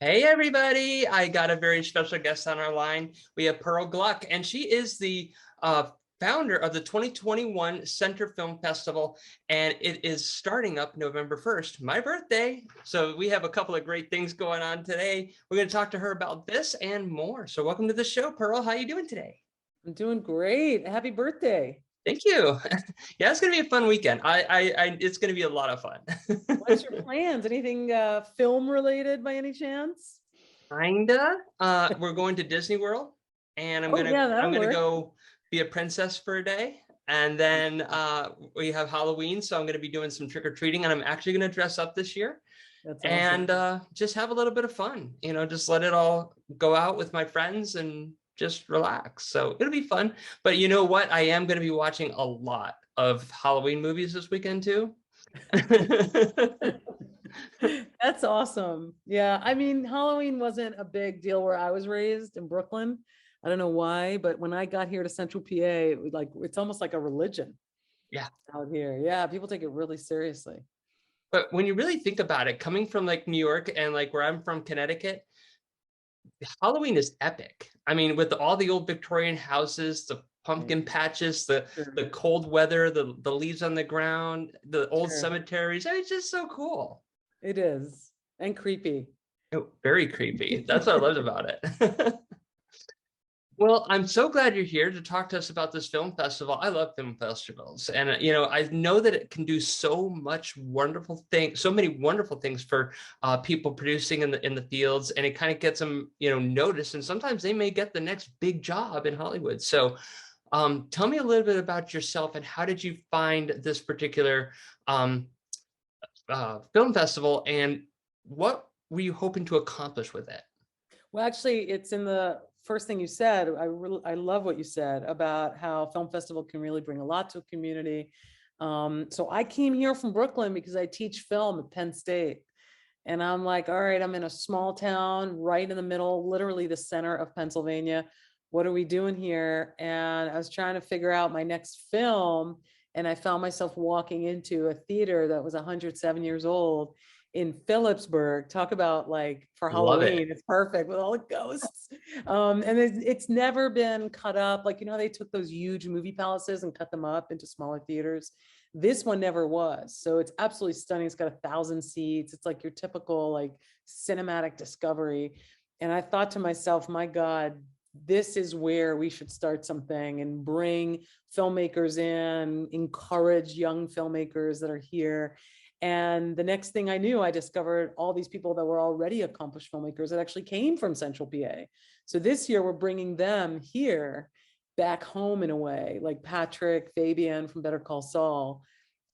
Hey everybody, I got a very special guest on our line. We have Pearl Gluck, and she is the founder of the 2021 Center Film Festival, and it is starting up November 1st, my birthday. So we have a couple of great things going on today. We're going to talk to her about this and more. So welcome to the show, Pearl. How are you doing today? I'm doing great. Happy birthday. Thank you. Yeah, it's going to be a fun weekend. It's going to be a lot of fun. What's your plans? Anything film related by any chance? Kinda. We're going to Disney World, and I'm Oh gonna yeah, I'm that'll gonna work. go be a princess for a day, and then we have Halloween, so I'm gonna be doing some trick or treating, and I'm actually gonna dress up this year That's awesome. and just have a little bit of fun. Just let it all go out with my friends and just relax. So it'll be fun. But you know what? I am gonna be watching a lot of Halloween movies this weekend too. That's awesome. Yeah, I mean, Halloween wasn't a big deal where I was raised in Brooklyn. I don't know why, but when I got here to Central PA, it's almost like a religion Yeah. out here. Yeah, people take it really seriously. But when you really think about it, coming from like New York and like where I'm from, Connecticut, Halloween is epic. I mean, with all the old Victorian houses, the Right. pumpkin patches, the Sure. cold weather, the leaves on the ground, the old Sure. cemeteries. It's just so cool. It is. And creepy. Oh, very creepy. That's what I loved about it. Well, I'm so glad you're here to talk to us about this film festival. I love film festivals, and I know that it can do so much wonderful things, so many wonderful things for people producing in the fields, and it kind of gets them, noticed. And sometimes they may get the next big job in Hollywood. So, tell me a little bit about yourself and how did you find this particular um, film festival, and what were you hoping to accomplish with it? Well, actually, it's in the first thing you said. I love what you said about how film festival can really bring a lot to a community. So I came here from Brooklyn because I teach film at Penn State. And I'm like, all right, I'm in a small town right in the middle, literally the center of Pennsylvania. What are we doing here? And I was trying to figure out my next film. And I found myself walking into a theater that was 107 years old in Phillipsburg. Talk about like for Love it. Halloween, it's perfect with all the ghosts. And it's never been cut up. Like, they took those huge movie palaces and cut them up into smaller theaters. This one never was. So it's absolutely stunning. It's got 1,000 seats. It's like your typical like cinematic discovery. And I thought to myself, my God, this is where we should start something and bring filmmakers in, encourage young filmmakers that are here. And the next thing I knew, I discovered all these people that were already accomplished filmmakers that actually came from Central PA. So this year we're bringing them here back home in a way. Like Patrick Fabian from Better Call Saul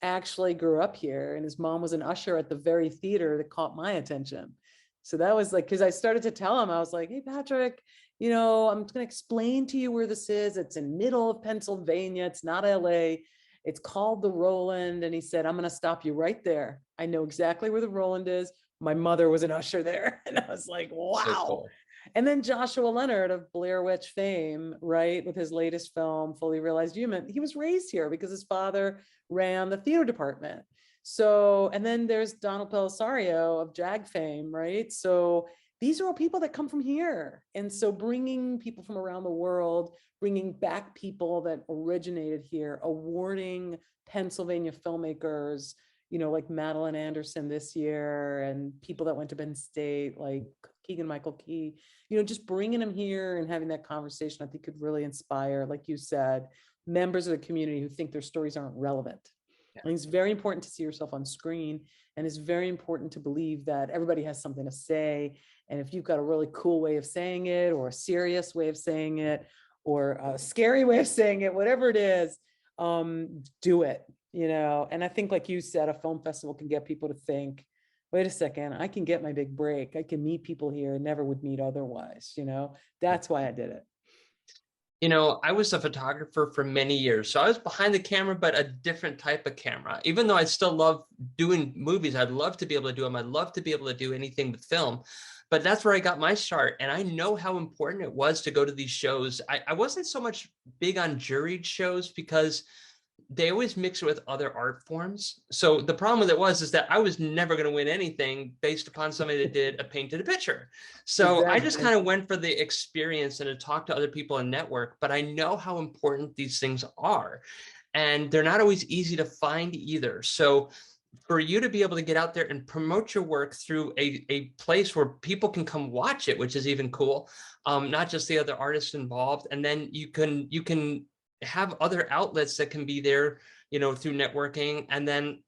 actually grew up here, and his mom was an usher at the very theater that caught my attention. So that was like, because I started to tell him, I was like, hey, Patrick, I'm going to explain to you where this is. It's in middle of Pennsylvania. It's not LA. It's called the Roland. And he said, I'm going to stop you right there. I know exactly where the Roland is. My mother was an usher there. And I was like, So wow. cool. And then Joshua Leonard of Blair Witch fame, right, with his latest film, Fully Realized Human, he was raised here because his father ran the theater department. So, and then there's Donald Pellisario of JAG fame, right? So these are all people that come from here. And so bringing people from around the world, bringing back people that originated here, awarding Pennsylvania filmmakers, like Madeline Anderson this year, and people that went to Penn State, like Keegan Michael Key, just bringing them here and having that conversation, I think could really inspire, like you said, members of the community who think their stories aren't relevant. I think it's very important to see yourself on screen, and it's very important to believe that everybody has something to say. And if you've got a really cool way of saying it, or a serious way of saying it, or a scary way of saying it, whatever it is, do it, And I think, like you said, a film festival can get people to think, wait a second, I can get my big break. I can meet people here I never would meet otherwise, That's why I did it. I was a photographer for many years. So I was behind the camera, but a different type of camera. Even though I still love doing movies, I'd love to be able to do them. I'd love to be able to do anything with film. But that's where I got my start. And I know how important it was to go to these shows. I wasn't so much big on juried shows because they always mix it with other art forms. So the problem with it is that I was never going to win anything based upon somebody that did a painted a picture. So I just Exactly. kind of went for the experience and to talk to other people and network, but I know how important these things are. And they're not always easy to find either. So for you to be able to get out there and promote your work through a place where people can come watch it, which is even cool, not just the other artists involved, and then you can have other outlets that can be there, through networking. And then,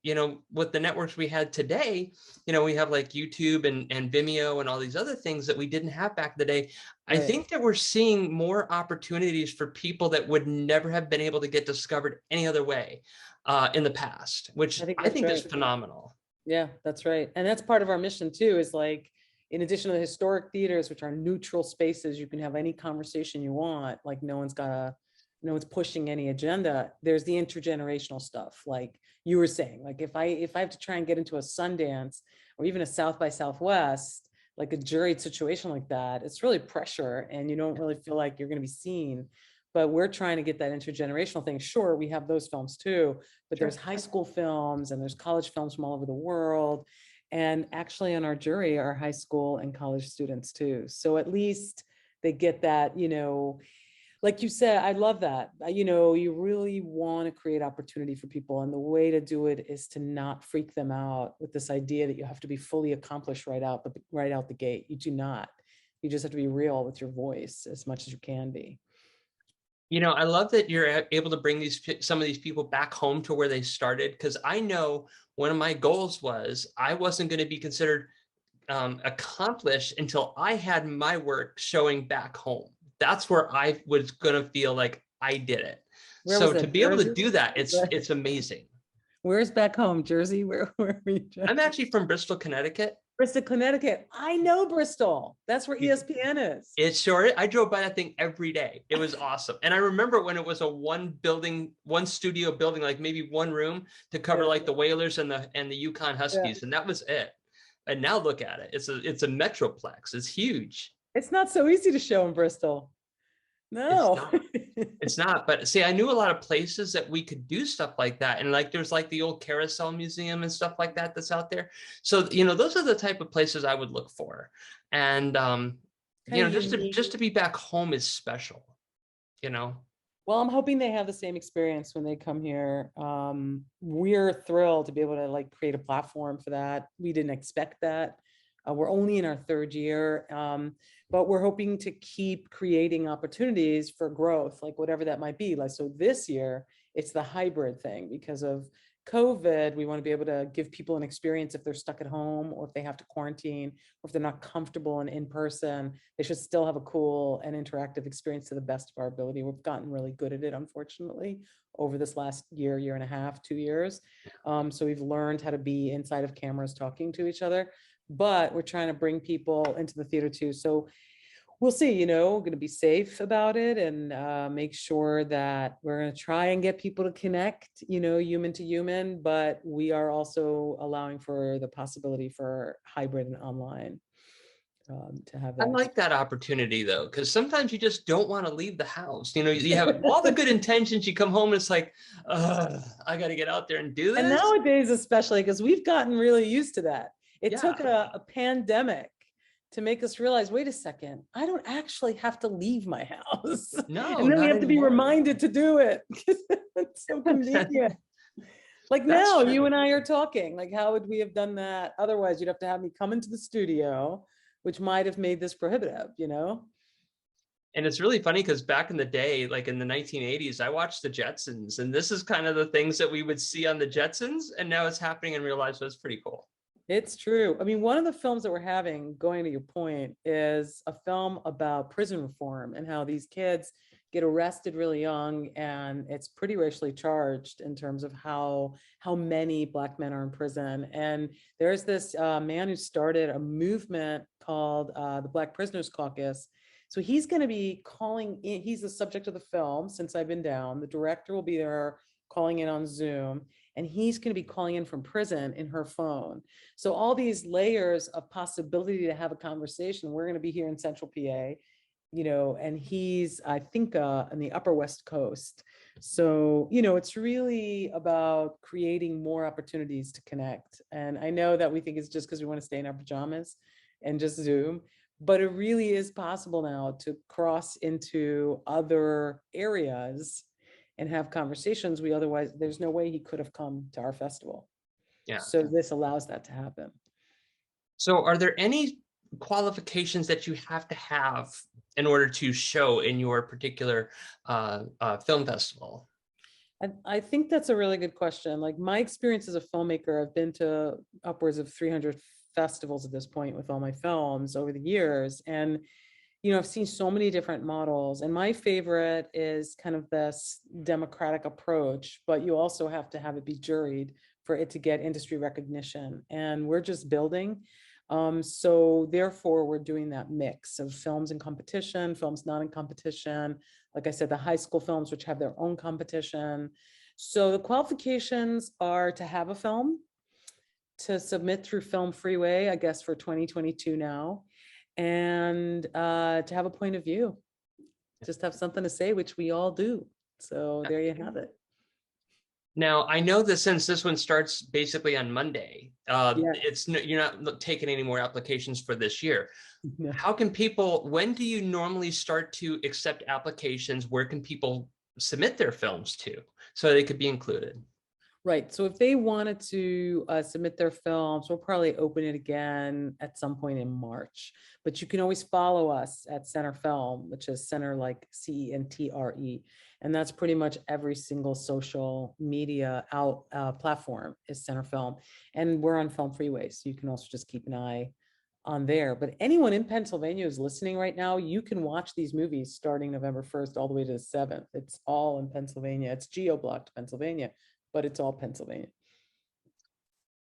with the networks we had today, we have like YouTube and Vimeo and all these other things that we didn't have back in the day. I Right. think that we're seeing more opportunities for people that would never have been able to get discovered any other way in the past, which I think I that's think is right. phenomenal. Yeah, that's right. And that's part of our mission too, is like, in addition to the historic theaters, which are neutral spaces, you can have any conversation you want, like no one's pushing any agenda. There's the intergenerational stuff, like you were saying, like if I have to try and get into a Sundance or even a South by Southwest, like a juried situation like that, it's really pressure and you don't really feel like you're going to be seen. But we're trying to get that intergenerational thing. Sure, we have those films too, but Sure. there's high school films and there's college films from all over the world. And actually on our jury are high school and college students too. So at least they get that, like you said, I love that. You really want to create opportunity for people. And the way to do it is to not freak them out with this idea that you have to be fully accomplished right out the gate. You do not. You just have to be real with your voice as much as you can be. I love that you're able to bring some of these people back home to where they started, because I know one of my goals was I wasn't going to be considered accomplished until I had my work showing back home. That's where I was going to feel like I did it. Where was So to that? be able to Jersey? do that, it's amazing. Where's back home? Jersey? Where were you? I'm actually from Bristol, Connecticut. Bristol, Connecticut. I know Bristol. That's where You- ESPN is. It's short. I drove by that thing every day. It was awesome. And I remember when it was a one studio building, like maybe one room to cover Yeah. like the Whalers and the Yukon Yeah. Huskies. And that was it. And now look at it. It's a metroplex. It's huge. It's not so easy to show in Bristol. It's No. not. It's not. But see, I knew a lot of places that we could do stuff like that. And like there's like the old Carousel Museum and stuff like that that's out there. So, those are the type of places I would look for. And Kind of just unique. to be back home is special, you know. Well, I'm hoping they have the same experience when they come here. We're thrilled to be able to like create a platform for that. We didn't expect that. We're only in our third year, but we're hoping to keep creating opportunities for growth, like whatever that might be. Like, so this year, it's the hybrid thing because of COVID. We want to be able to give people an experience if they're stuck at home or if they have to quarantine or if they're not comfortable and in person, they should still have a cool and interactive experience to the best of our ability. We've gotten really good at it, unfortunately, over this last year, year and a half, 2 years. So we've learned how to be inside of cameras talking to each other, but we're trying to bring people into the theater too. So we'll see, going to be safe about it and make sure that we're going to try and get people to connect, human to human, but we are also allowing for the possibility for hybrid and online to have I that. like that opportunity though, because sometimes you just don't want to leave the house. You have all the good intentions. You come home and it's like, I got to get out there and do And this. nowadays, especially because we've gotten really used to that. It took Yeah. a pandemic to make us realize, wait a second, I don't actually have to leave my house. No, And then we not have to be anymore. reminded to do it. It's so convenient. Like That's now, true. you and I are talking. Like, how would we have done that? Otherwise, you'd have to have me come into the studio, which might have made this prohibitive. And it's really funny because back in the day, like in the 1980s, I watched the Jetsons, and this is kind of the things that we would see on the Jetsons, and now it's happening in real life, so it's pretty cool. It's true. I mean, one of the films that we're having, going to your point, is a film about prison reform and how these kids get arrested really young, and it's pretty racially charged in terms of how many Black men are in prison. And there's this man who started a movement called the Black Prisoners Caucus. So he's going to be calling in. He's the subject of the film, Since I've Been Down. The director will be there calling in on Zoom, and he's going to be calling in from prison in her phone. So all these layers of possibility to have a conversation. We're going to be here in Central PA. and he's, I think, on the Upper West Coast. So, it's really about creating more opportunities to connect. And I know that we think it's just because we want to stay in our pajamas and just Zoom, but it really is possible now to cross into other areas and have conversations we otherwise, there's no way he could have come to our festival. Yeah. So this allows that to happen. So are there any qualifications that you have to have in order to show in your particular film festival? I think that's a really good question. Like my experience as a filmmaker, I've been to upwards of 300 festivals at this point with all my films over the years. And, I've seen so many different models. And my favorite is kind of this democratic approach, but you also have to have it be juried for it to get industry recognition. And we're just building. So therefore, we're doing that mix of films in competition, films not in competition. Like I said, the high school films, which have their own competition. So the qualifications are to have a film, to submit through Film Freeway, I guess for 2022 now, and to have a point of view, just have something to say, which we all do. So there you have it. Now, I know that since this one starts basically on Monday, Yeah. you're not taking any more applications for this year. Yeah. How can people, when do you normally start to accept applications? Where can people submit their films to so they could be included? Right. So if they wanted to submit their films, we'll probably open it again at some point in March. But you can always follow us at Center Film, which is Center like CENTRE. And that's pretty much every single social media platform is Center Film. And we're on Film Freeway. So you can also just keep an eye on there. But anyone in Pennsylvania who's listening right now, you can watch these movies starting November 1st all the way to the 7th. It's all in Pennsylvania. It's geo-blocked Pennsylvania, but it's all Pennsylvania.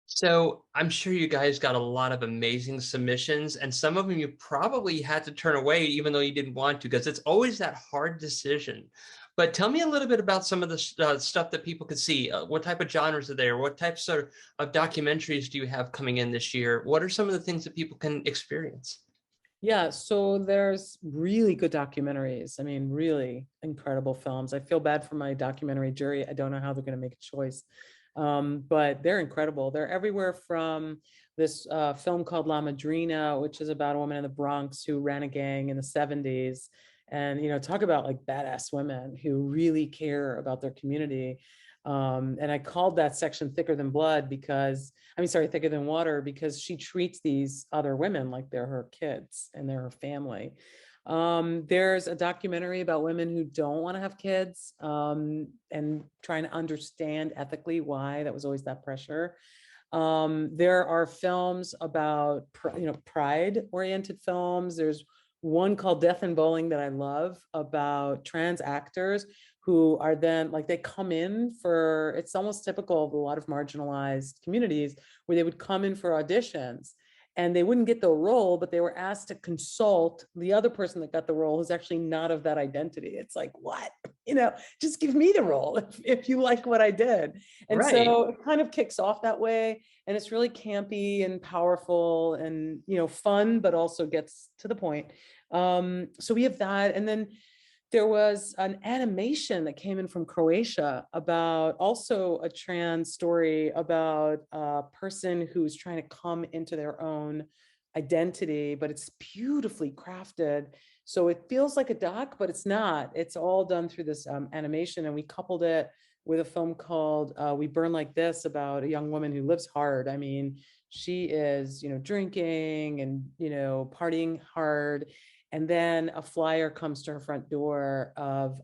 So I'm sure you guys got a lot of amazing submissions, and some of them you probably had to turn away even though you didn't want to, because it's always that hard decision. But tell me a little bit about some of the stuff that people could see. What type of genres are there? What types of documentaries do you have coming in this year? What are some of the things that people can experience? Yeah, so there's really good documentaries. I mean, really incredible films. I feel bad for my documentary jury. I don't know how they're going to make a choice, but they're incredible. They're everywhere from this film called La Madrina, which is about a woman in the Bronx who ran a gang in the 70s. And, talk about like badass women who really care about their community. And I called that section Thicker Than Blood because, Thicker Than Water, because she treats these other women like they're her kids and they're her family. There's a documentary about women who don't want to have kids, and trying to understand ethically why that was always that pressure. There are films about, pride-oriented films. There's one called Death and Bowling that I love, about trans actors who are then like, they come in for, it's almost typical of a lot of marginalized communities where they would come in for auditions and they wouldn't get the role, but they were asked to consult the other person that got the role who's actually not of that identity. It's like, what? Just give me the role if you like what I did. And Right. so it kind of kicks off that way. And it's really campy and powerful and, fun, but also gets to the point. So we have that. And then there was an animation that came in from Croatia about also a trans story about a person who's trying to come into their own identity, but it's beautifully crafted. So it feels like a doc, but it's not. It's all done through this animation. And we coupled it with a film called We Burn Like This, about a young woman who lives hard. I mean, she is, drinking and, partying hard. And then a flyer comes to her front door of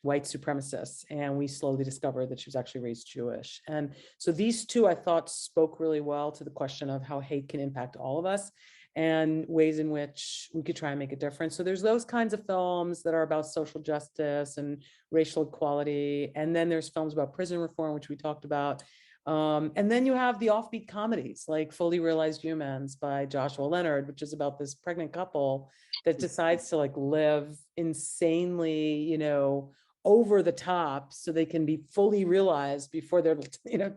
white supremacists. And we slowly discovered that she was actually raised Jewish. And so these two, I thought, spoke really well to the question of how hate can impact all of us and ways in which we could try and make a difference. So there's those kinds of films that are about social justice and racial equality. And then there's films about prison reform, which we talked about. And then you have the offbeat comedies like Fully Realized Humans by Joshua Leonard, which is about this pregnant couple that decides to like live insanely, over the top so they can be fully realized before they're,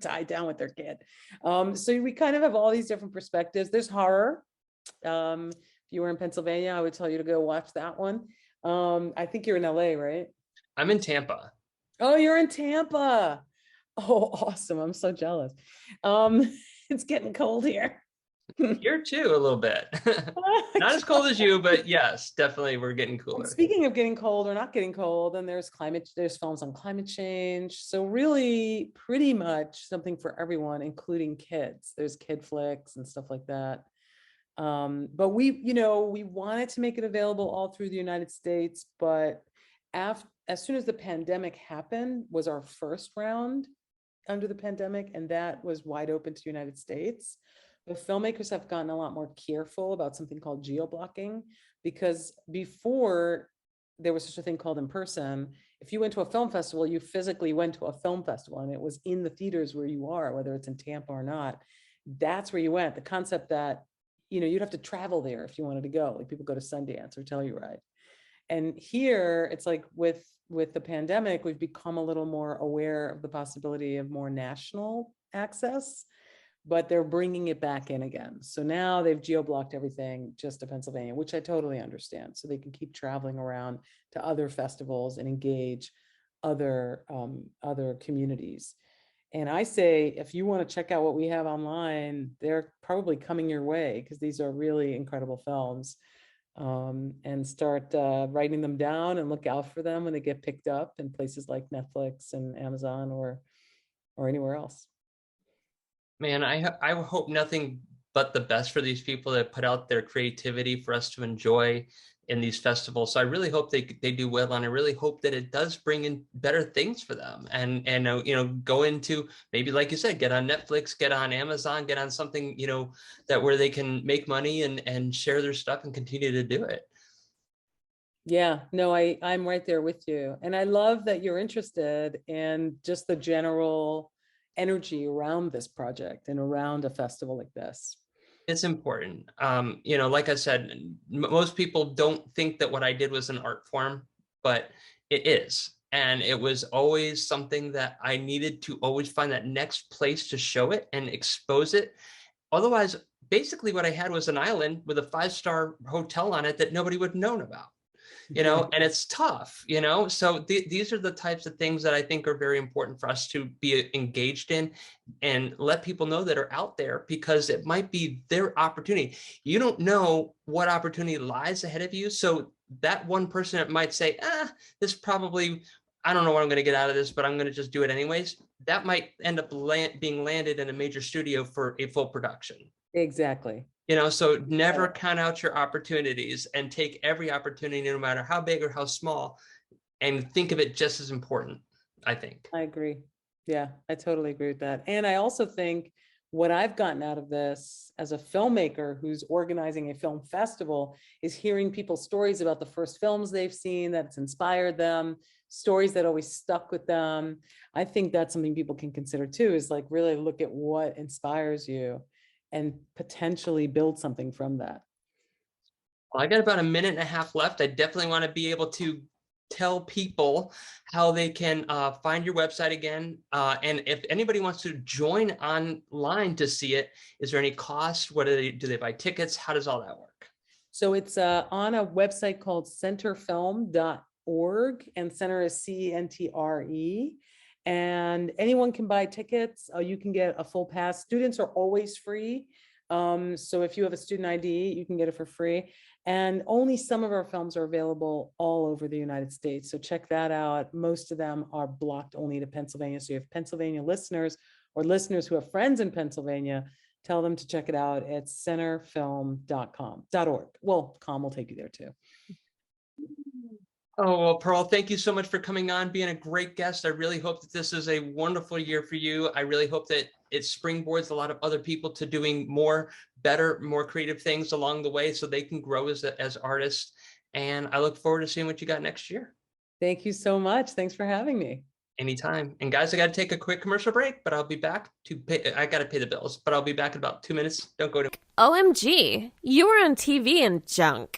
tied down with their kid. So we kind of have all these different perspectives. There's horror. If you were in Pennsylvania, I would tell you to go watch that one. I think you're in LA, right? I'm in Tampa. Oh, you're in Tampa. Oh, awesome. I'm so jealous. Um, it's getting cold here. Here too, a little bit. Not as cold as you, but yes, definitely we're getting And cooler. speaking of getting cold or not getting cold, and there's films on climate change. So really pretty much something for everyone, including kids. There's kid flicks and stuff like that. But we wanted to make it available all through the United States, but as soon as the pandemic happened was our first round under the pandemic, and that was wide open to the United States. The filmmakers have gotten a lot more careful about something called geo-blocking, because before there was such a thing called in person, if you went to a film festival, you physically went to a film festival and it was in the theaters where you are, whether it's in Tampa or not. That's where you went. The concept that, you'd have to travel there if you wanted to go. Like people go to Sundance or Telluride. And here it's like with the pandemic, we've become a little more aware of the possibility of more national access, but they're bringing it back in again. So now they've geo-blocked everything just to Pennsylvania, which I totally understand. So they can keep traveling around to other festivals and engage other communities. And I say, if you want to check out what we have online, they're probably coming your way, because these are really incredible films. And start writing them down and look out for them when they get picked up in places like Netflix and Amazon or anywhere else. Man, I hope nothing but the best for these people that put out their creativity for us to enjoy in these festivals. So I really hope they do well, and I really hope that it does bring in better things for them, and go into, maybe like you said, get on Netflix, get on Amazon, get on something that where they can make money and share their stuff and continue to do it. Yeah, no, I'm right there with you. And I love that you're interested in just the general energy around this project and around a festival like this. It's important. Like I said, most people don't think that what I did was an art form, but it is. And it was always something that I needed to always find that next place to show it and expose it. Otherwise, basically what I had was an island with a 5-star hotel on it that nobody would have known about. And it's tough, so these are the types of things that I think are very important for us to be engaged in and let people know that are out there, because it might be their opportunity. You don't know what opportunity lies ahead of you. So that one person that might say, this probably, I don't know what I'm going to get out of this, but I'm going to just do it anyways. That might end up being landed in a major studio for a full production. Exactly. So never count out your opportunities, and take every opportunity, no matter how big or how small, and think of it just as important, I think. I agree. Yeah, I totally agree with that. And I also think what I've gotten out of this as a filmmaker who's organizing a film festival is hearing people's stories about the first films they've seen that's inspired them, stories that always stuck with them. I think that's something people can consider too, is like really look at what inspires you and potentially build something from that. Well, I got about a minute and a half left. I definitely want to be able to tell people how they can find your website again. And if anybody wants to join online to see it, is there any cost? Do they buy tickets? How does all that work? So it's on a website called centerfilm.org, and center is CENTRE. And anyone can buy tickets. You can get a full pass. Students are always free. So if you have a student ID, you can get it for free. And only some of our films are available all over the United States. So check that out. Most of them are blocked only to Pennsylvania. So you have Pennsylvania listeners or listeners who have friends in Pennsylvania, tell them to check it out at centerfilm.com.org. Well, com will take you there too. Oh, well, Pearl, thank you so much for coming on, being a great guest. I really hope that this is a wonderful year for you. I really hope that it springboards a lot of other people to doing more, better, more creative things along the way, so they can grow as artists. And I look forward to seeing what you got next year. Thank you so much. Thanks for having me. Anytime. And guys, I got to take a quick commercial break, but I'll be back to pay. I got to pay the bills, but I'll be back in about 2 minutes. Don't go to. OMG, you were on TV and junk.